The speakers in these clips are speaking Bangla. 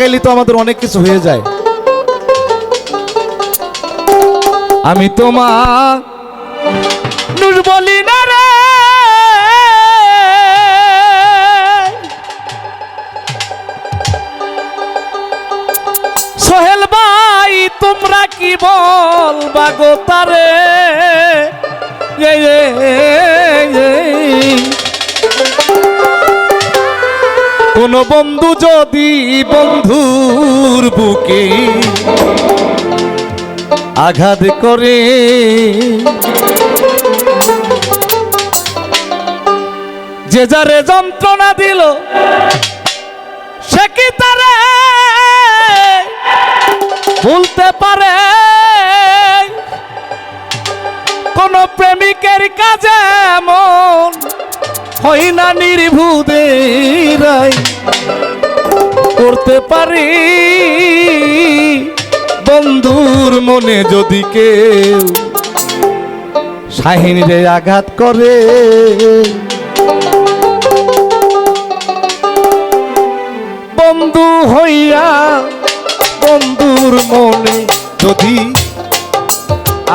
গেলে তো আমাদের অনেক কিছু হয়ে যায়। আমি তোমার বলি না রে সোহেল ভাই, তোমরা কি বলবা গো তারে? কোন বন্ধু যদি বন্ধুর বুকে আঘাত করে, যে যারে যন্ত্রণা দিল সে কি তারে ভুলতে পারে? কোন প্রেমিকের কাজে এমন হয় না নির্ভুদেরাই করতে পারি। বন্ধুর মনে যদি কেউ শাহিনীরে আঘাত করে, বন্ধু হইয়া বন্ধুর মনে যদি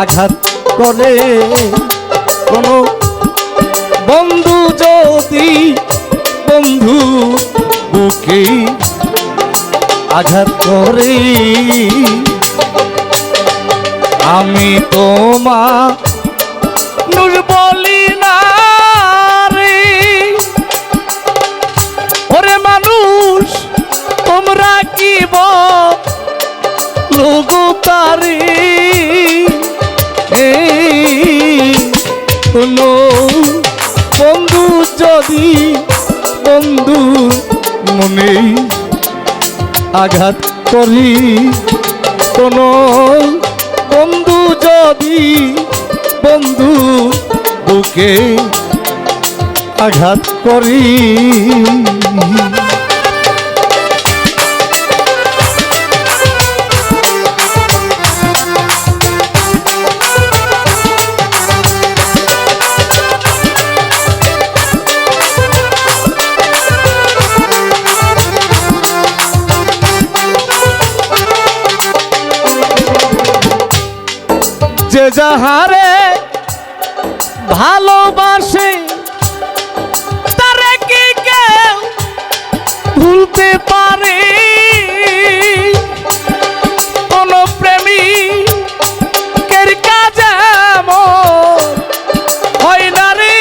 আঘাত করে, কোন বন্ধু যদি বন্ধু বুকে আঘাত করে, আমি তোমার বলি না রে ওরে মানুষ, তোমরা কি বলো গো তারে? কোনো বন্ধু যদি বন্ধু মনে আঘাত করি, কোনো বন্ধু যদি বন্ধু বুকে আঘাত করি, যে যাহারে ভালোবাসে তারে কি কেউ ভুলতে পারে? কোন প্রেমিকের কাজে এমন হয় না রে।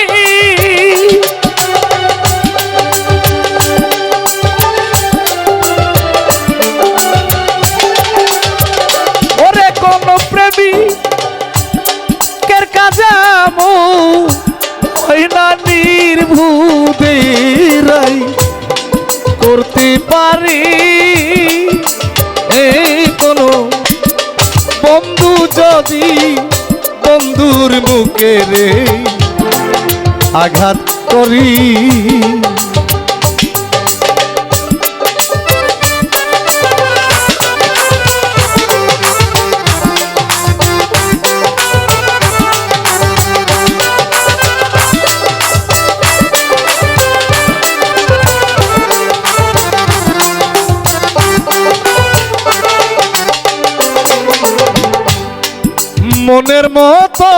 ওরে কোন প্রেমিক নির্ভুদেরাই করতে পারি। কোন বন্ধু যদি বন্ধুর মুখে রে আঘাত করি, মনের মতো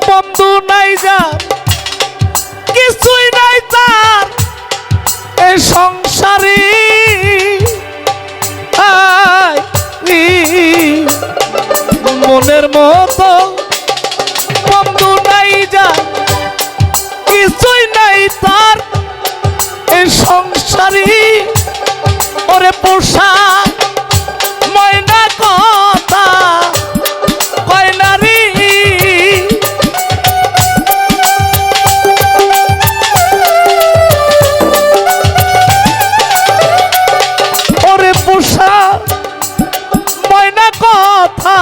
বন্ধু নাই যার, কিছুই নাই তার এই সংসারে। মনের মতো বন্ধু নাই যার, কিছুই নাই তার এই সংসারে। ওরে পোষা ময়না কথা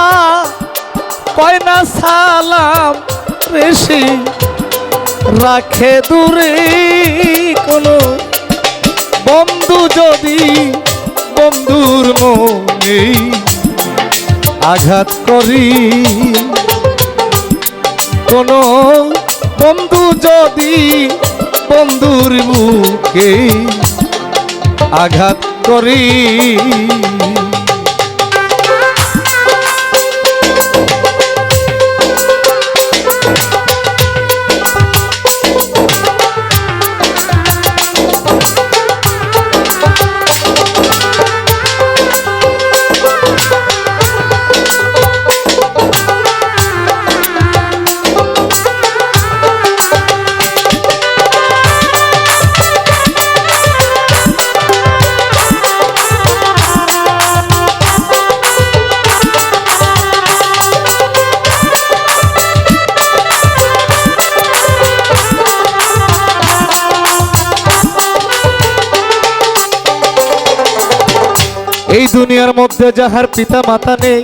কয় না, সালাম রেশি রাখে দূরে। কোনো বন্ধু যদি বন্ধুর মনে আঘাত করি, কোনো বন্ধু যদি বন্ধুর মুখে আঘাত করি। এই দুনিয়ার মধ্যে যাহার পিতা মাতা নেই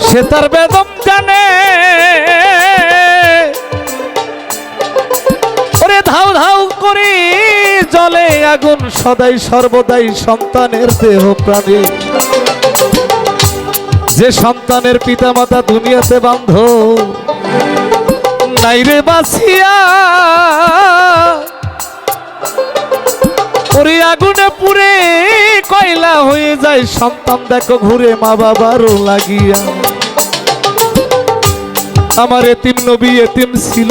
সে তার বেদম জানে। ওরে ধাউ ধাউ করে জ্বলে আগুন সদাই সর্বদাই সন্তানের দেহ প্রাণে। যে সন্তানের পিতা মাতা দুনিয়াতে বান্ধ নাই রে বাঁচিয়া, ওরে আগুনে পুড়ে কয়লা হয়ে যায় সন্তান দেখো ঘুরে মা বাবারও লাগিয়া। আমার এতিম নবী এতিম ছিল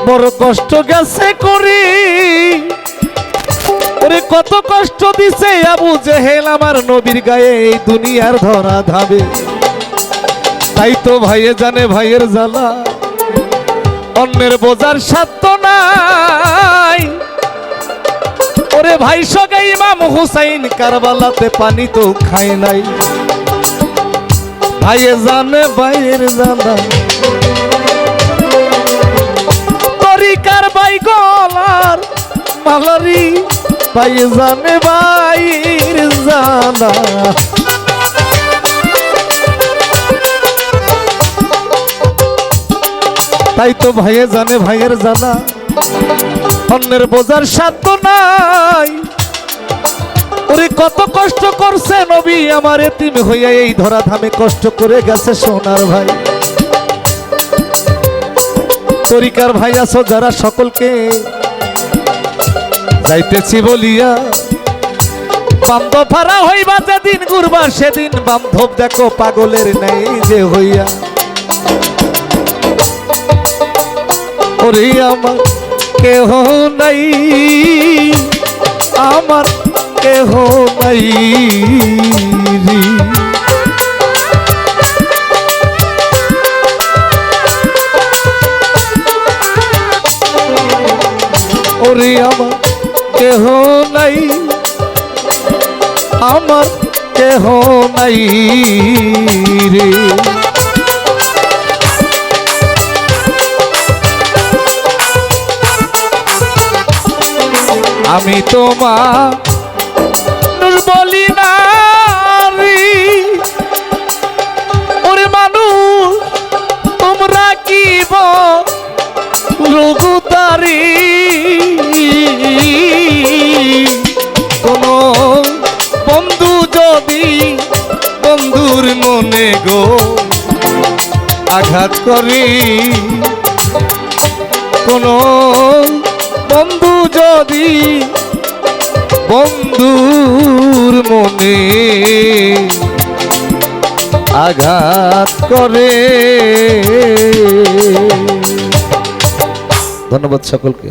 বড় কষ্ট গেছে করি। ওরে কত কষ্ট দিছে আবু জেহেল আমার নবীর গায়ে এই দুনিয়ার ধরা ধাবে। তাই তো ভাইয়ে জানে ভাইয়ের জ্বালা, অন্যের বোঝার সাধ্য নাই। ওরে ভাই সগে ইমাম হুসাইন কারবালাতে পানি তো খায় নাই। ভাইয়ে জানে ভাইয়ের জ্বালা, তরিকার ভাই গলার মালারি। ভাইয়ে জানে ভাইয়ের জ্বালা, তাই তো ভাইয়ে জানে ভাইয়ের জ্বালা, অন্যের বোঝার সাধ্য নাই। ওরে কত কষ্ট করছে নবী আমার এতিম হইয়া এই ধরা ধামে কষ্ট করে গেছে সোনার ভাই। তরিকার ভাই আছো যারা সকলকে যাইতেছি বলিয়া, বান্ধব হারা হইবা যেদিন ঘুরবা সেদিন বান্ধব দেখো পাগলের নাই যে হইয়া। ওরে আমার কেহ নাই, আমার কেহ নাই রে। ওরে আমার কেহ নাই, আমার কেহ নাই রে। আমি তোমার বলি না রে, ওরে মানুষ তোমরা কি রঘুতারি। কোন বন্ধু যদি বন্ধুর মনে গো আঘাত করি, কোন বন্ধু যদি বন্ধুর মনে আঘাত করে। ধন্যবাদ সকলকে।